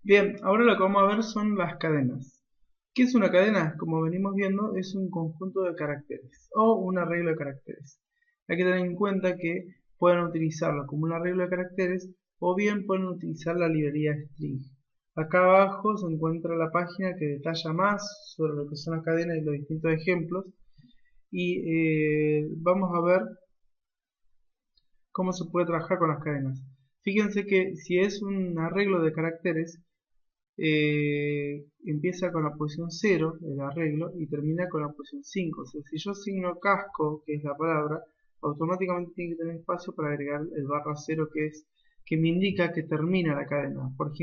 Bien, ahora lo que vamos a ver son las cadenas. ¿Qué es una cadena? Como venimos viendo, es un conjunto de caracteres o un arreglo de caracteres. Hay que tener en cuenta que pueden utilizarlo como un arreglo de caracteres o bien pueden utilizar la librería string. Acá abajo se encuentra la página que detalla más sobre lo que son las cadenas y los distintos ejemplos y vamos a ver cómo se puede trabajar con las cadenas. Fíjense que si es un arreglo de caracteres, empieza con la posición 0, el arreglo, y termina con la posición 5. O sea, si yo asigno casco, que es la palabra, automáticamente tiene que tener espacio para agregar el barra 0, que me indica que termina la cadena. Por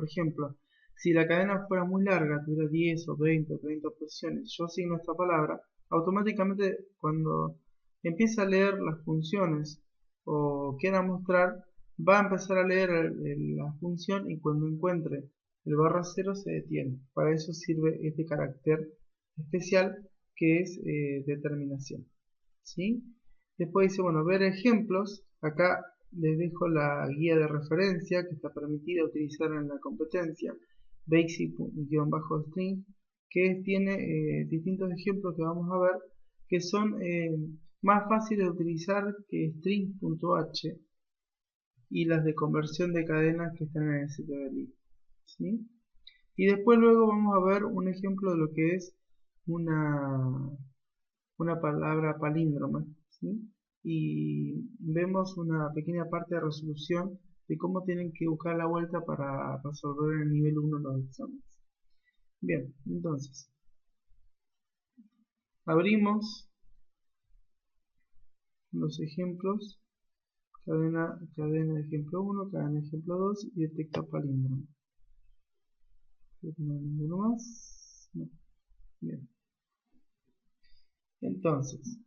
ejemplo, si la cadena fuera muy larga, tuviera 10 o 20 o 30 posiciones, yo asigno esta palabra, automáticamente cuando empieza a leer las funciones o quiera mostrar, va a empezar a leer la función y cuando encuentre el barra cero se detiene. Para eso sirve este carácter especial que es determinación. ¿Sí? Después dice, bueno, ver ejemplos. Acá les dejo la guía de referencia que está permitida utilizar en la competencia basic-string, que tiene distintos ejemplos que vamos a ver que son más fáciles de utilizar que string.h y las de conversión de cadenas que están en el sitio de lib. ¿Sí? Y después luego vamos a ver un ejemplo de lo que es una, una palabra palíndroma, ¿sí? Y vemos una pequeña parte de resolución de cómo tienen que buscar la vuelta para resolver en el nivel 1 los exámenes. Bien, entonces, abrimos los ejemplos, cadena ejemplo 1, cadena ejemplo 2 y detecta palíndromo. No hay ninguno más. No. Bien, entonces,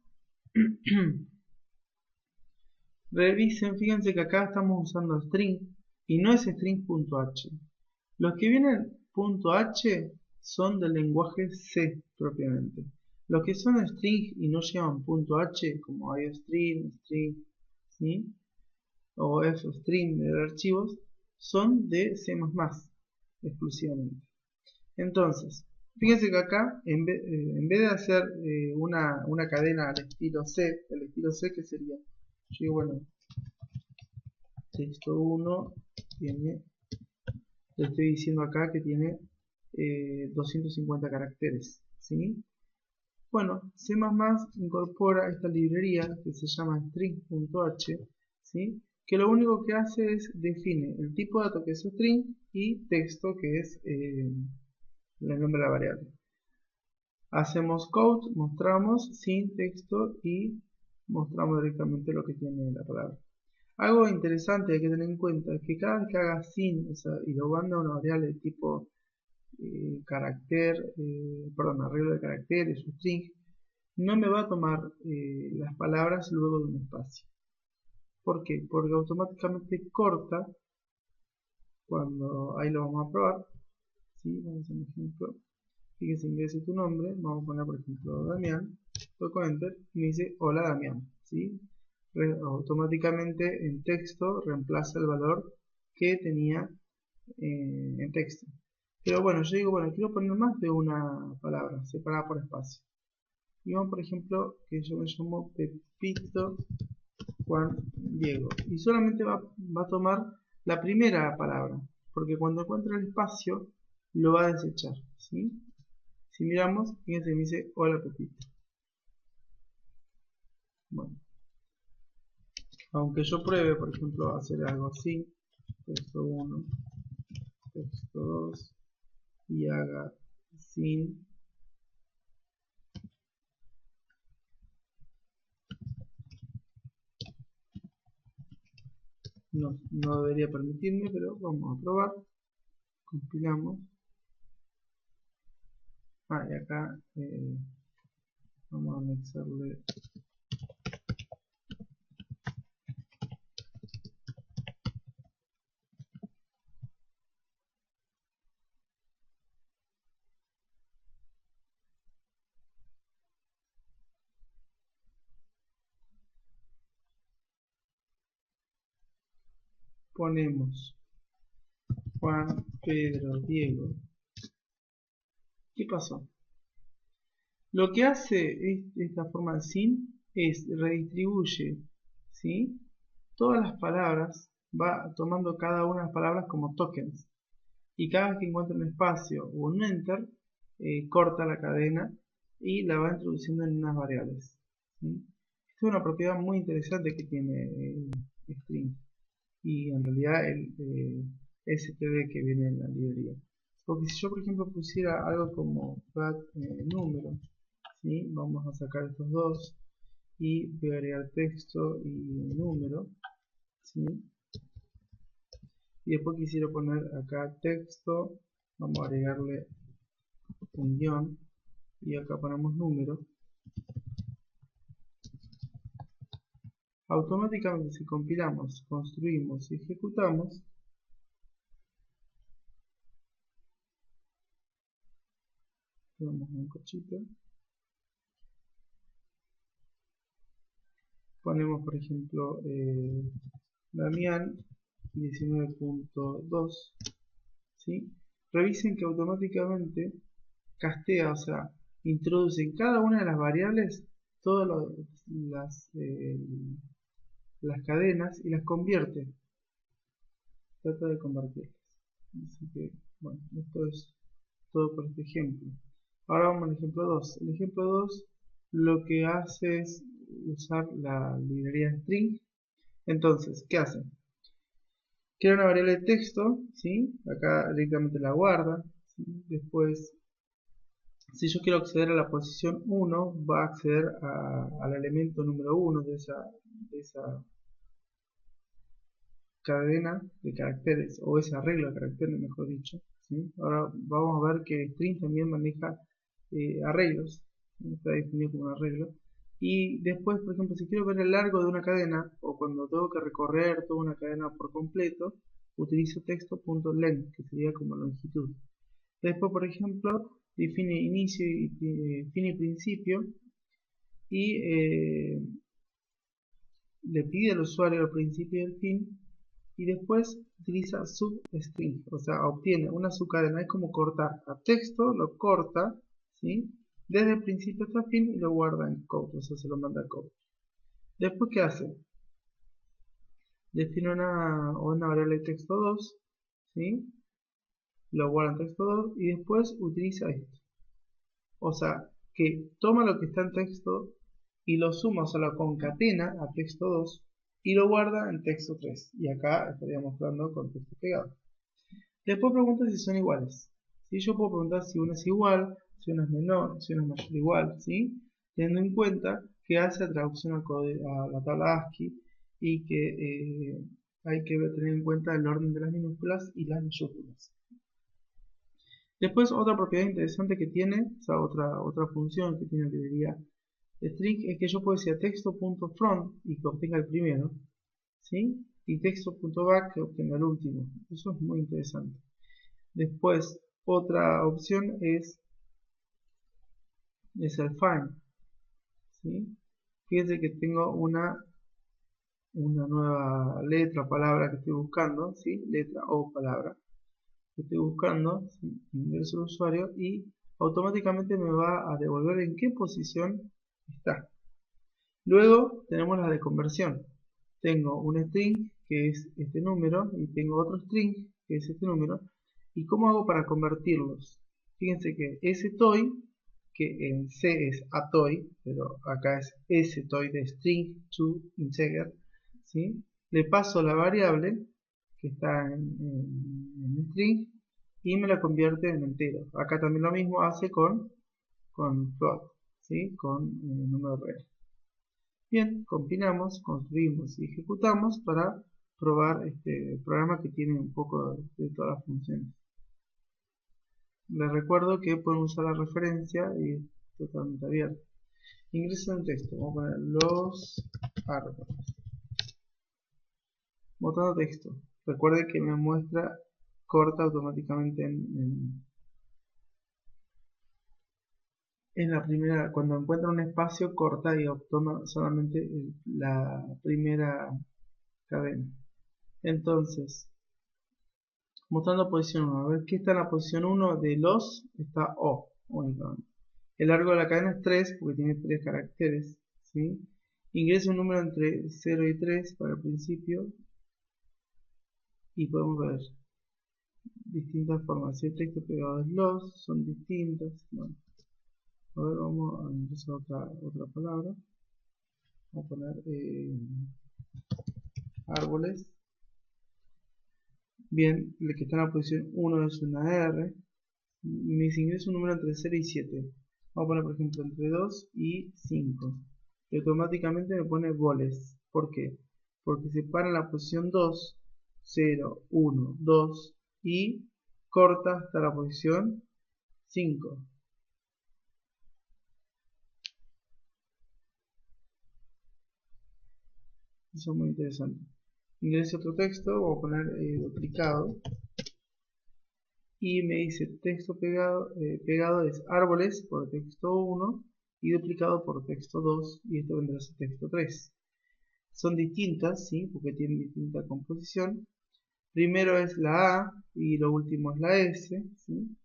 revisen, fíjense que acá estamos usando string y no es string.h. Los que vienen .h son del lenguaje C propiamente. Los que son string y no llevan .h, como iostream, string, ¿sí? O fstring de archivos, son de C++ exclusivamente. Entonces, fíjense que acá, en vez de hacer una cadena al estilo C, el estilo C que sería, yo digo, bueno, texto 1 tiene, le estoy diciendo acá que tiene 250 caracteres, ¿sí? Bueno, C++ incorpora esta librería que se llama string.h, ¿sí? Que lo único que hace es define el tipo de dato que es string y texto que es el nombre de la variable. Hacemos code, mostramos sin texto y mostramos directamente lo que tiene la palabra. Algo interesante que hay que tener en cuenta es que cada vez que haga sin, o sea, y lo manda a una variable de tipo arreglo de caracteres, string, no me va a tomar las palabras luego de un espacio. ¿Por qué? Porque automáticamente corta cuando, ahí lo vamos a probar, ¿sí? Vamos a hacer un ejemplo. Fíjense, ingrese tu nombre, vamos a poner por ejemplo Damián, toco enter y me dice hola Damián, ¿sí? Automáticamente en texto reemplaza el valor que tenía en texto. Pero bueno, yo digo, bueno, quiero poner más de una palabra separada por espacio. Y vamos, por ejemplo, que yo me llamo Pepito Juan Diego. Y solamente va a tomar la primera palabra, porque cuando encuentre el espacio lo va a desechar, ¿sí? Si miramos, fíjense que me dice hola Pepito. Bueno, aunque yo pruebe, por ejemplo, hacer algo así, texto 1, texto 2, y haga sin, no debería permitirme, pero vamos a probar, compilamos. Y acá vamos a anexarle, ponemos Juan Pedro, Diego. ¿Qué pasó? Lo que hace esta forma de sin es redistribuye, ¿sí? Todas las palabras, va tomando cada una de las palabras como tokens. Y cada vez que encuentra un espacio o un enter, corta la cadena y la va introduciendo en unas variables, ¿sí? Esta es una propiedad muy interesante que tiene string y en realidad el std que viene en la librería. Porque si yo por ejemplo pusiera algo como número, ¿sí? Vamos a sacar estos dos y voy a agregar texto y número, ¿sí? Y después quisiera poner acá texto, vamos a agregarle un guión y acá ponemos número. Automáticamente si compilamos, construimos y ejecutamos, ponemos un cochito, ponemos por ejemplo Damián 19.2, ¿sí? Revisen que automáticamente castea, o sea, introduce en cada una de las variables todas las cadenas y las convierte, trata de convertirlas. Así que, bueno, esto es todo por este ejemplo. Ahora vamos al ejemplo 2. El ejemplo 2 lo que hace es usar la librería string. Entonces, ¿qué hace? Crea una variable de texto, ¿sí? Acá directamente la guarda, ¿sí? Después, si yo quiero acceder a la posición 1, va a acceder al elemento número 1 de esa cadena de caracteres, o ese arreglo de caracteres, mejor dicho, ¿sí? Ahora vamos a ver que string también maneja arreglos, ¿sí? Está definido como un arreglo. Y después, por ejemplo, si quiero ver el largo de una cadena, o cuando tengo que recorrer toda una cadena por completo, utilizo texto.length, que sería como longitud. Después, por ejemplo, define inicio y fin y principio, y le pide al usuario el principio y el fin, y después utiliza substring, o sea, obtiene una subcadena, es como cortar a texto, lo corta, ¿sí? Desde el principio hasta el fin y lo guarda en code, o sea, se lo manda a code. Después, ¿qué hace? Define una variable de texto 2, ¿sí? Lo guarda en texto 2 y después utiliza esto. O sea, que toma lo que está en texto y lo suma, o sea, lo concatena a texto 2 y lo guarda en texto 3. Y acá estaría mostrando con texto pegado. Después pregunta si son iguales. ¿Sí? Yo puedo preguntar si uno es igual, si uno es menor, si uno es mayor o igual, ¿sí? Teniendo en cuenta que hace traducción a la tabla ASCII y que hay que tener en cuenta el orden de las minúsculas y las mayúsculas. Después otra propiedad interesante que tiene, o sea, otra función que tiene la librería string es que yo puedo decir texto.front y que obtenga el primero, ¿sí? Y texto.back que obtenga el último. Eso es muy interesante. Después, otra opción es el find, ¿sí? Fíjense que tengo una nueva letra o palabra que estoy buscando, ¿sí? Letra o palabra que estoy buscando, ¿sí? Ingreso al usuario y automáticamente me va a devolver en qué posición está. Luego tenemos la de conversión. Tengo un string que es este número y tengo otro string que es este número. ¿Y cómo hago para convertirlos? Fíjense que toy, que en C es atoy, pero acá es toy de string to integer, ¿sí? Le paso la variable que está en string y me la convierte en entero. Acá también lo mismo hace con float, ¿sí? Con número real. Bien, compilamos, construimos y ejecutamos para probar este programa que tiene un poco de todas las funciones. Les recuerdo que pueden usar la referencia y es totalmente abierto. Ingreso en texto, vamos a poner los árboles. Botón de texto. Recuerde que me muestra, corta automáticamente en la primera, cuando encuentra un espacio corta y toma solamente la primera cadena. Entonces, mostrando posición 1. A ver, ¿qué está en la posición 1 de los? Está O únicamente. El largo de la cadena es 3 porque tiene 3 caracteres, ¿sí? Ingresa un número entre 0 y 3 para el principio y podemos ver distintas formas. Si el texto pegado es los, son distintas. Bueno, a ver, vamos a ingresar otra palabra. Vamos a poner árboles. Bien, el que está en la posición 1 es una R. Mis ingresos un número entre 0 y 7. Vamos a poner, por ejemplo, entre 2 y 5. Y automáticamente me pone boles. ¿Por qué? Porque separa la posición 2, 0, 1, 2 y corta hasta la posición 5. Eso es muy interesante. Ingreso otro texto, voy a poner duplicado. Y me dice texto pegado es árboles por texto 1 y duplicado por texto 2 y esto vendrá a ser texto 3. Son distintas, ¿sí? Porque tienen distinta composición. Primero es la A y lo último es la S, ¿sí?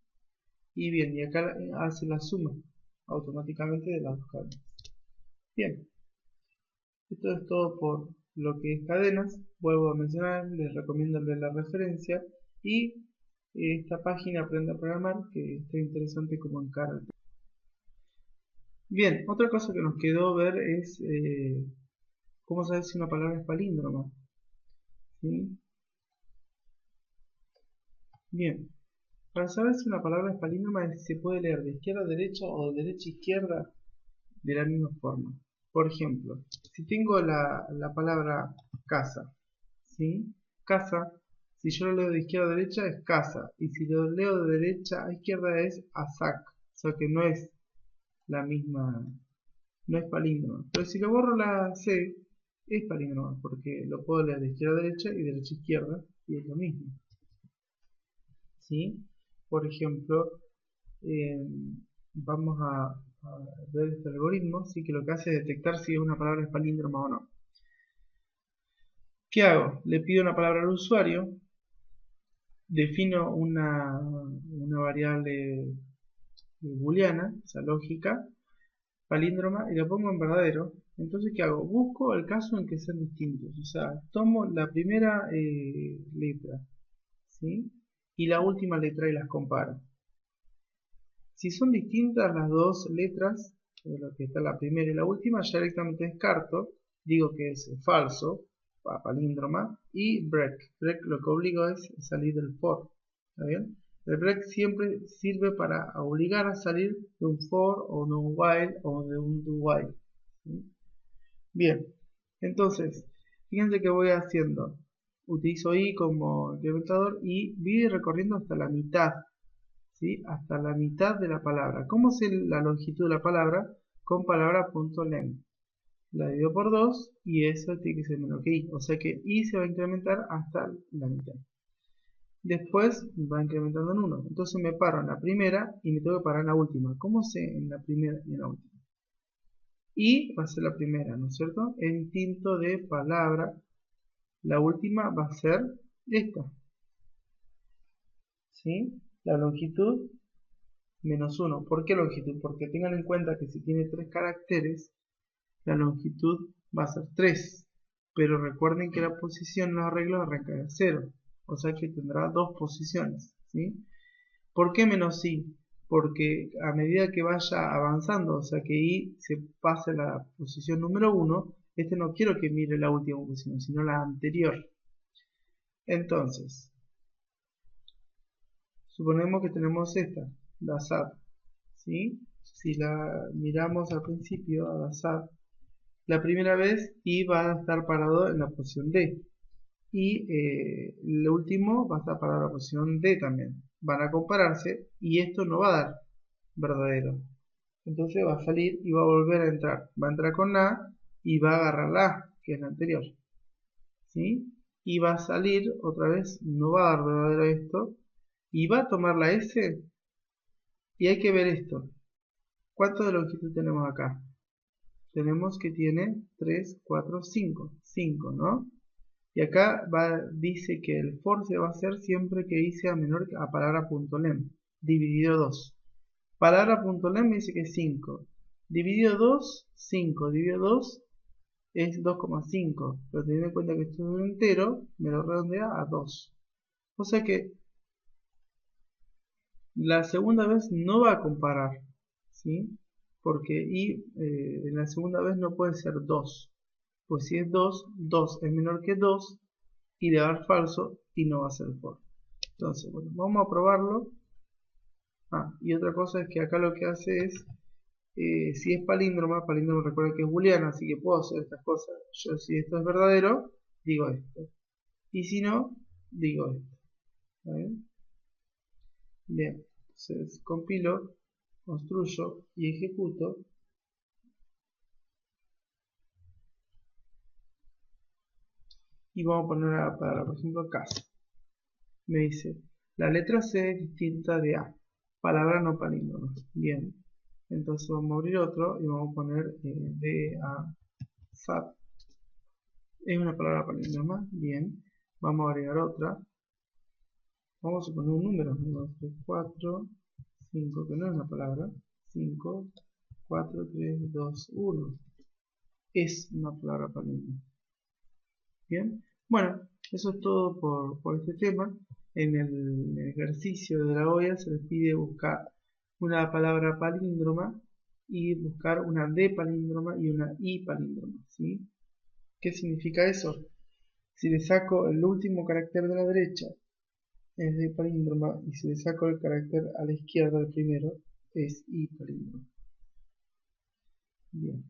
Y bien, y acá hace la suma automáticamente de las dos cadenas. Bien, esto es todo por lo que es cadenas. Vuelvo a mencionar, les recomiendo leer la referencia y esta página Aprende a Programar, que está interesante como encarga. Bien, otra cosa que nos quedó ver es cómo saber si una palabra es palíndroma, ¿sí? Bien, para saber si una palabra es palíndroma se puede leer de izquierda a derecha o de derecha a izquierda de la misma forma. Por ejemplo, si tengo la palabra casa, ¿sí? Casa, si yo lo leo de izquierda a derecha es casa, y si lo leo de derecha a izquierda es asac, o sea que no es la misma, no es palíndroma. Pero si lo borro la C, es palíndroma, porque lo puedo leer de izquierda a derecha y derecha a izquierda, y es lo mismo, ¿sí? Por ejemplo, eh, vamos a ver este algoritmo, ¿sí? Que lo que hace es detectar si una palabra es palíndroma o no. ¿Qué hago? Le pido una palabra al usuario, defino una variable booleana, o sea, lógica, palíndroma, y la pongo en verdadero. Entonces, ¿qué hago? Busco el caso en que sean distintos, o sea, tomo la primera letra, ¿sí? Y la última letra y las comparo. Si son distintas las dos letras, lo que está la primera y la última, ya directamente descarto, digo que es falso, palíndroma, y break. Break lo que obliga es salir del for. ¿Está bien? El break siempre sirve para obligar a salir de un for o de un while o de un do while. ¿Sí? Bien, entonces, fíjense que voy haciendo. Utilizo i como incrementador y voy recorriendo hasta la mitad, ¿sí? Hasta la mitad de la palabra. ¿Cómo sé la longitud de la palabra? Con palabra.length. La divido por 2 y eso tiene que ser menos que i. O sea que i se va a incrementar hasta la mitad. Después va incrementando en 1. Entonces me paro en la primera y me tengo que parar en la última. ¿Cómo sé en la primera y en la última? I va a ser la primera, ¿no es cierto? Es distinto de palabra. La última va a ser esta. ¿Sí? La longitud menos 1. ¿Por qué longitud? Porque tengan en cuenta que si tiene 3 caracteres, la longitud va a ser 3. Pero recuerden que la posición en los arreglos arranca de 0. O sea que tendrá 2 posiciones, ¿sí? ¿Por qué menos i? Porque a medida que vaya avanzando, o sea que i se pase a la posición número 1, este no quiero que mire la última posición, sino la anterior. Entonces, suponemos que tenemos esta, la SAT, ¿sí? Si la miramos al principio, a la SAT, la primera vez i va a estar parado en la posición D. Y el último va a estar parado en la posición D también. Van a compararse y esto no va a dar verdadero. Entonces va a salir y va a volver a entrar. Va a entrar con A y va a agarrar la A, que es la anterior. ¿Sí? Y va a salir otra vez, no va a dar verdadero esto. Y va a tomar la S y hay que ver esto. ¿Cuánto de longitud tenemos acá? Tenemos que tiene 3, 4, 5. 5, ¿no? Y acá dice que el for se va a hacer siempre que i sea menor a palabra.lem, dividido 2. Palabra.lem me dice que es 5. Dividido 2, 5. Dividido 2 es 2,5. Pero teniendo en cuenta que esto es un entero, me lo redondea a 2. O sea que la segunda vez no va a comparar, ¿sí? Porque en la segunda vez no puede ser 2. Pues si es 2, 2 es menor que 2 y le va a dar falso y no va a ser for. Entonces, bueno, vamos a probarlo. Y otra cosa es que acá lo que hace es, si es palíndroma, palíndroma recuerda que es booleana, así que puedo hacer estas cosas. Yo si esto es verdadero, digo esto. Y si no, digo esto. ¿Está bien? Bien, entonces compilo, construyo y ejecuto. Y vamos a poner la palabra, por ejemplo, casa. Me dice, la letra C es distinta de A. Palabra no palíndroma. Bien. Entonces vamos a abrir otro y vamos a poner de a SAP. Es una palabra palíndroma. Bien. Vamos a agregar otra. Vamos a poner un número. 1, 2, 3, 4, 5, que no es una palabra. 5, 4, 3, 2, 1. Es una palabra palíndroma. Bien. Bueno, eso es todo por este tema. En el ejercicio de la OEA se les pide buscar una palabra palíndroma y buscar una D palíndroma y una I palíndroma, ¿sí? ¿Qué significa eso? Si le saco el último carácter de la derecha es D palíndroma y si le saco el carácter a la izquierda, el primero, es I palíndroma. Bien.